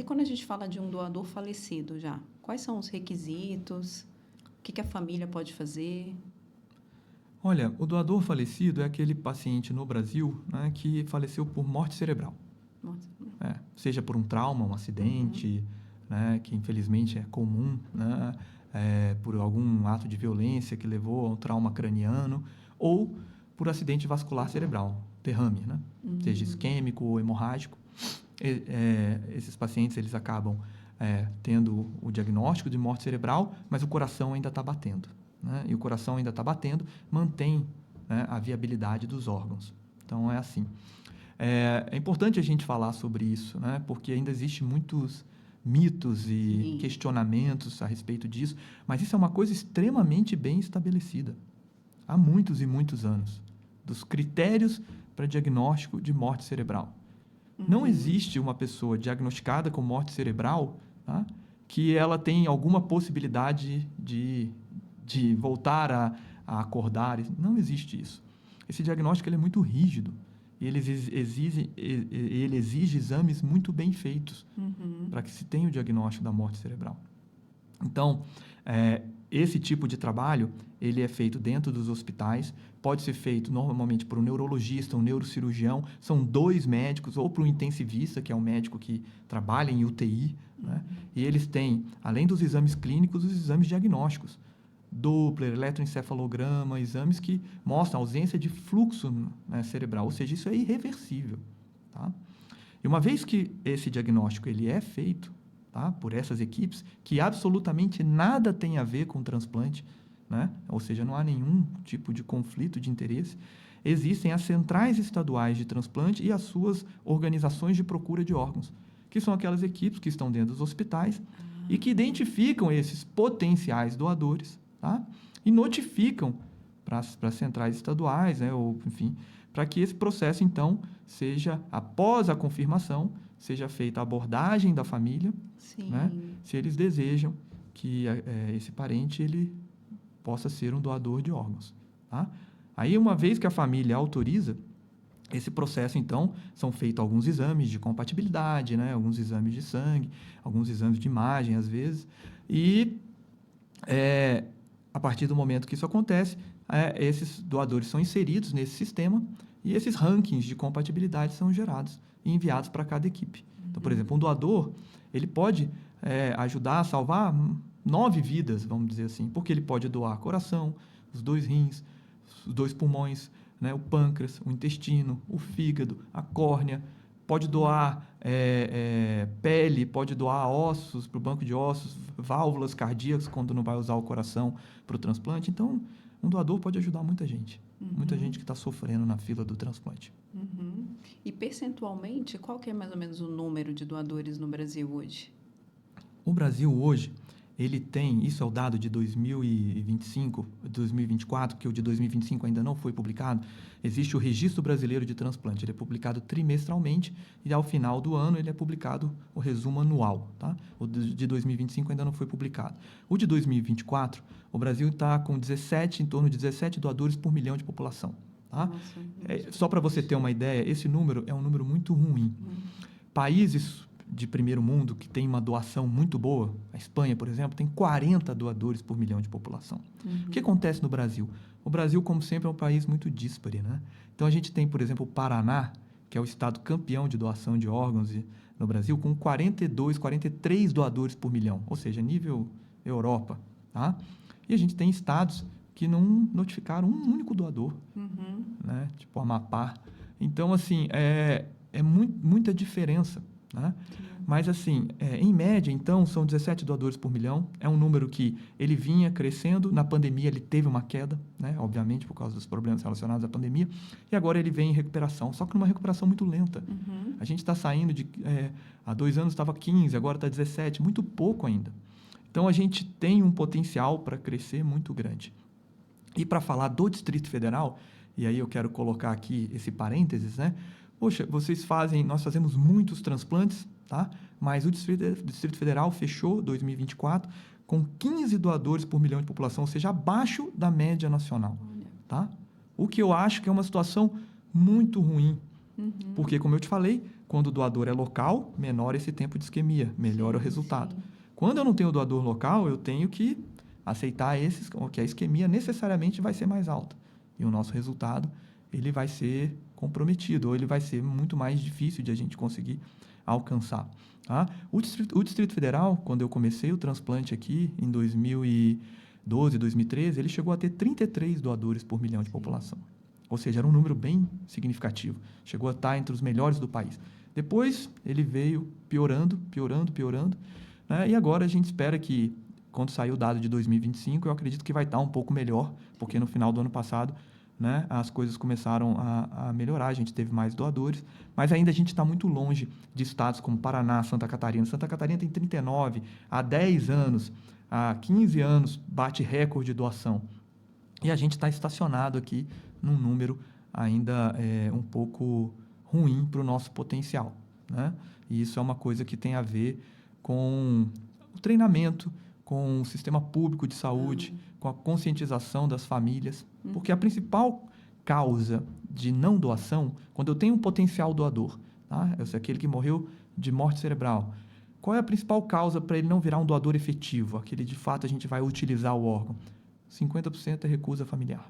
e quando a gente fala de um doador falecido já? Quais são os requisitos? O que a família pode fazer? Olha, o doador falecido é aquele paciente no Brasil, né, que faleceu por morte cerebral. Nossa. Seja por um trauma, um acidente, né, que infelizmente é comum, né, por algum ato de violência que levou a um trauma craniano, ou por acidente vascular cerebral, derrame, né, seja isquêmico ou hemorrágico. Esses pacientes eles acabam tendo o diagnóstico de morte cerebral, mas o coração ainda está batendo. Né, e o coração ainda está batendo, mantém, né, a viabilidade dos órgãos. Então, é assim. É importante a gente falar sobre isso, né, porque ainda existem muitos mitos e questionamentos a respeito disso, mas isso é uma coisa extremamente bem estabelecida há muitos e muitos anos, dos critérios para diagnóstico de morte cerebral. Não existe uma pessoa diagnosticada com morte cerebral, tá, que ela tem alguma possibilidade de voltar a acordar. Não existe isso. Esse diagnóstico ele é muito rígido e ele exige exames muito bem feitos para que se tenha o diagnóstico da morte cerebral. Então, esse tipo de trabalho ele é feito dentro dos hospitais, pode ser feito normalmente por um neurologista, um neurocirurgião, são 2 médicos, ou por um intensivista, que é um médico que trabalha em UTI, né? E eles têm, além dos exames clínicos, os exames diagnósticos, Doppler, eletroencefalograma, exames que mostram ausência de fluxo, né, cerebral, ou seja, isso é irreversível. Tá? E uma vez que esse diagnóstico ele é feito, tá, por essas equipes, que absolutamente nada tem a ver com o transplante, né, ou seja, não há nenhum tipo de conflito de interesse, existem as centrais estaduais de transplante e as suas organizações de procura de órgãos, que são aquelas equipes que estão dentro dos hospitais e que identificam esses potenciais doadores, tá? E notificam para as centrais estaduais, né, ou, enfim, para que esse processo, então, seja, após a confirmação, seja feita a abordagem da família, né, se eles desejam que esse parente ele possa ser um doador de órgãos. Tá? Aí, uma vez que a família autoriza, esse processo, então, são feitos alguns exames de compatibilidade, né, alguns exames de sangue, alguns exames de imagem, às vezes, e a partir do momento que isso acontece, esses doadores são inseridos nesse sistema e esses rankings de compatibilidade são gerados e enviados para cada equipe. Então, por exemplo, um doador, ele pode ajudar a salvar 9 vidas, vamos dizer assim, porque ele pode doar coração, os 2 rins, os 2 pulmões, né, o pâncreas, o intestino, o fígado, a córnea, pode doar pele, pode doar ossos para o banco de ossos, válvulas cardíacas quando não vai usar o coração para o transplante. Então, um doador pode ajudar muita gente que está sofrendo na fila do transplante. E percentualmente, qual que é mais ou menos o número de doadores no Brasil hoje? O Brasil hoje, ele tem, isso é o dado de 2025, 2024, que o de 2025 ainda não foi publicado, existe o Registro Brasileiro de Transplante, ele é publicado trimestralmente e ao final do ano ele é publicado o resumo anual, tá? O de 2025 ainda não foi publicado. O de 2024, o Brasil está com em torno de 17 doadores por milhão de população, tá? Só para você ter uma ideia, esse número é um número muito ruim. Países de primeiro mundo, que tem uma doação muito boa, a Espanha, por exemplo, tem 40 doadores por milhão de população. O que acontece no Brasil? O Brasil, como sempre, é um país muito díspare, né? Então, a gente tem, por exemplo, o Paraná, que é o estado campeão de doação de órgãos no Brasil, com 43 doadores por milhão, ou seja, nível Europa, tá? E a gente tem estados que não notificaram um único doador, né? Tipo Amapá. Então, assim, muita diferença. Né? Mas, assim, em média, então, são 17 doadores por milhão. É um número que ele vinha crescendo. Na pandemia, ele teve uma queda, né? Obviamente, por causa dos problemas relacionados à pandemia. E agora ele vem em recuperação, só que numa recuperação muito lenta. A gente está saindo de... há 2 anos estava 15, agora está 17, muito pouco ainda. Então, a gente tem um potencial para crescer muito grande. E para falar do Distrito Federal, e aí eu quero colocar aqui esse parênteses, né? Poxa, nós fazemos muitos transplantes, tá? Mas o Distrito Federal fechou 2024 com 15 doadores por milhão de população, ou seja, abaixo da média nacional, tá? O que eu acho que é uma situação muito ruim, porque, como eu te falei, Quando o doador é local, menor esse tempo de isquemia, melhor o resultado. Sim. Quando eu não tenho doador local, eu tenho que aceitar que a isquemia necessariamente vai ser mais alta. E o nosso resultado, ele vai ser comprometido, ou ele vai ser muito mais difícil de a gente conseguir alcançar. Tá? O Distrito Federal, quando eu comecei o transplante aqui, em 2012, 2013, ele chegou a ter 33 doadores por milhão de população. Ou seja, era um número bem significativo. Chegou a estar entre os melhores do país. Depois, ele veio piorando, né? E agora a gente espera que, quando sair o dado de 2025, eu acredito que vai estar um pouco melhor, porque no final do ano passado, né, as coisas começaram a melhorar, a gente teve mais doadores, mas ainda a gente está muito longe de estados como Paraná, Santa Catarina. Santa Catarina tem 39, há 10 anos, há 15 anos, bate recorde de doação. E a gente está estacionado aqui num número ainda um pouco ruim para o nosso potencial, né? E isso é uma coisa que tem a ver com o treinamento, com o sistema público de saúde, com a conscientização das famílias, porque a principal causa de não doação, quando eu tenho um potencial doador, tá? Eu sou aquele que morreu de morte cerebral. Qual é a principal causa para ele não virar um doador efetivo, aquele de fato a gente vai utilizar o órgão? 50% é recusa familiar.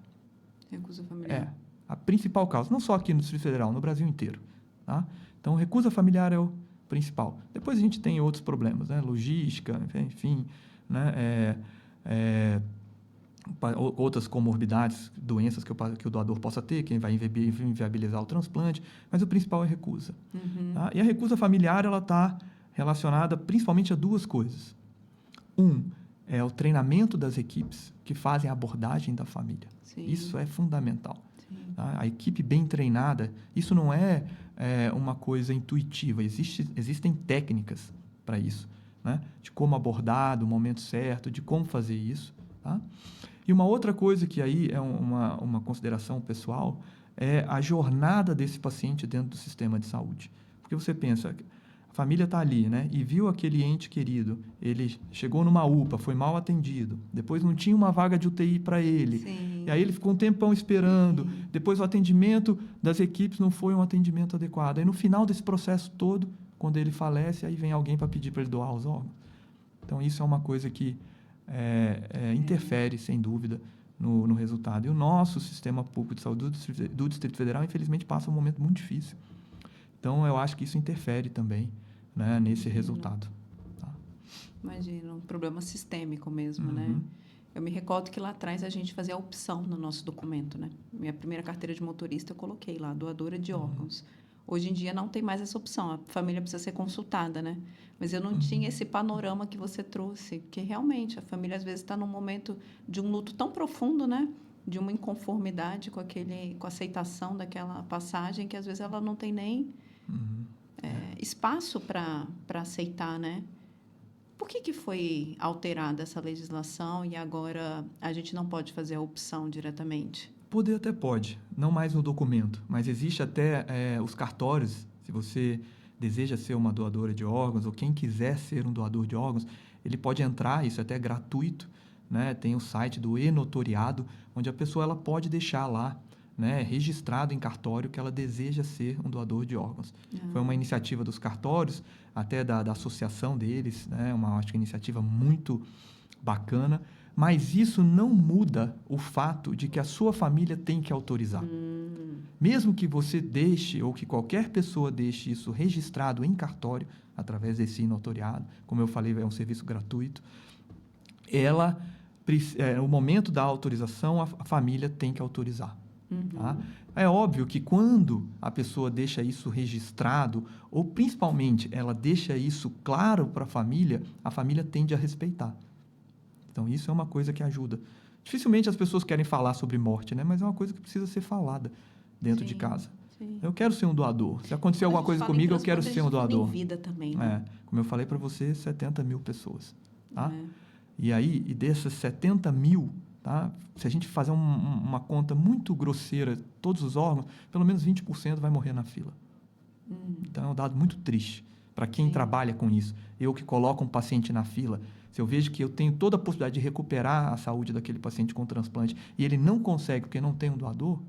Recusa familiar. É a principal causa, não só aqui no Distrito Federal, no Brasil inteiro. Tá? Então, recusa familiar é o principal. Depois a gente tem outros problemas, né? Logística, enfim, né? Outras comorbidades, doenças que o doador possa ter, que vai inviabilizar o transplante, mas o principal é a recusa. Tá? E a recusa familiar ela está relacionada principalmente a duas coisas. É o treinamento das equipes que fazem a abordagem da família. Sim. Isso é fundamental. Tá? A equipe bem treinada, isso não é uma coisa intuitiva, existem técnicas para isso, né? De como abordar, do momento certo, de como fazer isso. Tá? E uma outra coisa que aí é uma consideração pessoal é a jornada desse paciente dentro do sistema de saúde. Porque você pensa, a família está ali, né? E viu aquele ente querido, ele chegou numa UPA, foi mal atendido, depois não tinha uma vaga de UTI para ele, Sim. E aí ele ficou um tempão esperando, depois o atendimento das equipes não foi um atendimento adequado. Aí no final desse processo todo, quando ele falece, aí vem alguém para pedir para ele doar os órgãos. Então isso é uma coisa que interfere, sem dúvida, no resultado. E o nosso sistema público de saúde do Distrito Federal, infelizmente, passa um momento muito difícil. Então eu acho que isso interfere também, né, nesse resultado. Tá? Imagina, um problema sistêmico mesmo, né? Eu me recordo que lá atrás a gente fazia a opção no nosso documento, né? Minha primeira carteira de motorista eu coloquei lá, doadora de órgãos. Hoje em dia não tem mais essa opção, a família precisa ser consultada, né? Mas eu não tinha esse panorama que você trouxe, que realmente a família às vezes está num momento de um luto tão profundo, né? De uma inconformidade com a aceitação daquela passagem, que às vezes ela não tem nem espaço para aceitar, né? Por que foi alterada essa legislação e agora a gente não pode fazer a opção diretamente? Poder até pode, não mais no documento, mas existe até os cartórios. Se você deseja ser uma doadora de órgãos ou quem quiser ser um doador de órgãos, ele pode entrar, isso é até gratuito, né? Tem o site do e-notoriado, onde a pessoa ela pode deixar lá, né, registrado em cartório que ela deseja ser um doador de órgãos. Foi uma iniciativa dos cartórios, até da associação deles, né, acho que iniciativa muito bacana, mas isso não muda o fato de que a sua família tem que autorizar. Mesmo que você deixe, ou que qualquer pessoa deixe isso registrado em cartório, através desse notoriado, como eu falei, é um serviço gratuito, no momento da autorização, a família tem que autorizar. Tá? É óbvio que quando a pessoa deixa isso registrado, ou principalmente ela deixa isso claro para a família tende a respeitar. Então, isso é uma coisa que ajuda. Dificilmente as pessoas querem falar sobre morte, né? Mas é uma coisa que precisa ser falada dentro de casa. Sim. Eu quero ser um doador. Se acontecer alguma coisa comigo, eu quero ser um doador. Vida também, né? Como eu falei para você, 70 mil pessoas. Tá? E aí, dessas 70 mil, tá? Se a gente fazer uma conta muito grosseira, todos os órgãos, pelo menos 20% vai morrer na fila. Então, é um dado muito triste para quem trabalha com isso. Eu que coloco um paciente na fila, se eu vejo que eu tenho toda a possibilidade de recuperar a saúde daquele paciente com transplante e ele não consegue porque não tem um doador,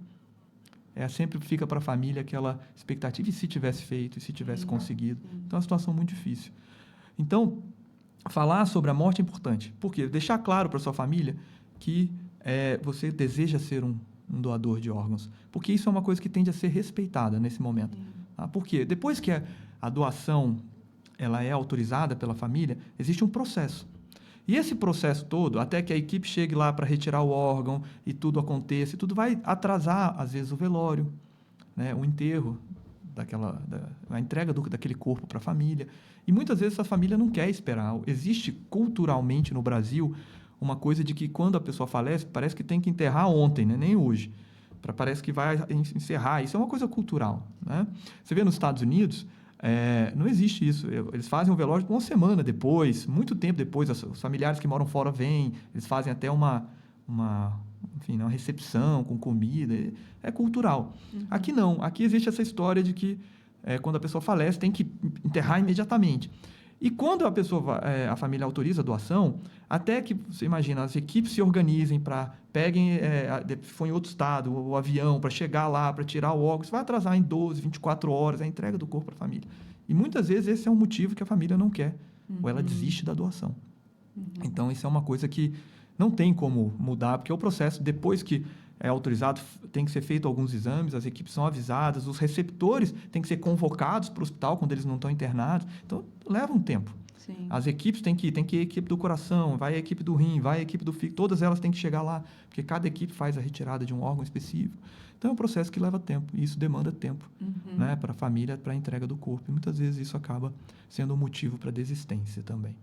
sempre fica para a família aquela expectativa, e se tivesse feito, e se tivesse conseguido? Então, é uma situação muito difícil. Então, falar sobre a morte é importante. Por quê? Deixar claro para sua família que você deseja ser um doador de órgãos, porque isso é uma coisa que tende a ser respeitada nesse momento. Tá? Por quê? Depois que a doação ela é autorizada pela família, existe um processo. E esse processo todo, até que a equipe chegue lá para retirar o órgão e tudo aconteça, e tudo vai atrasar, às vezes, o velório, né? O enterro, a entrega daquele corpo para a família. E muitas vezes a família não quer esperar. Existe culturalmente no Brasil uma coisa de que quando a pessoa falece, parece que tem que enterrar ontem, né? Nem hoje. Parece que vai encerrar. Isso é uma coisa cultural, né? Você vê nos Estados Unidos, não existe isso. Eles fazem o velório uma semana depois, muito tempo depois. Os familiares que moram fora vêm, eles fazem até uma recepção com comida. É cultural. Aqui não. Aqui existe essa história de que quando a pessoa falece, tem que enterrar imediatamente. E quando a família autoriza a doação, até que, você imagina, as equipes se organizem peguem, foi em outro estado, o avião, para chegar lá, para tirar o órgão, isso vai atrasar em 12, 24 horas a entrega do corpo para a família. E muitas vezes esse é um motivo que a família não quer, ou ela desiste da doação. Então, isso é uma coisa que não tem como mudar, porque o processo, depois que é autorizado, tem que ser feito alguns exames, as equipes são avisadas, os receptores têm que ser convocados para o hospital quando eles não estão internados. Então, leva um tempo. Sim. As equipes tem que ir a equipe do coração, vai a equipe do rim, vai a equipe do fígado, todas elas têm que chegar lá, porque cada equipe faz a retirada de um órgão específico. Então, é um processo que leva tempo, e isso demanda tempo, né, para a família, para a entrega do corpo. E muitas vezes isso acaba sendo um motivo para desistência também.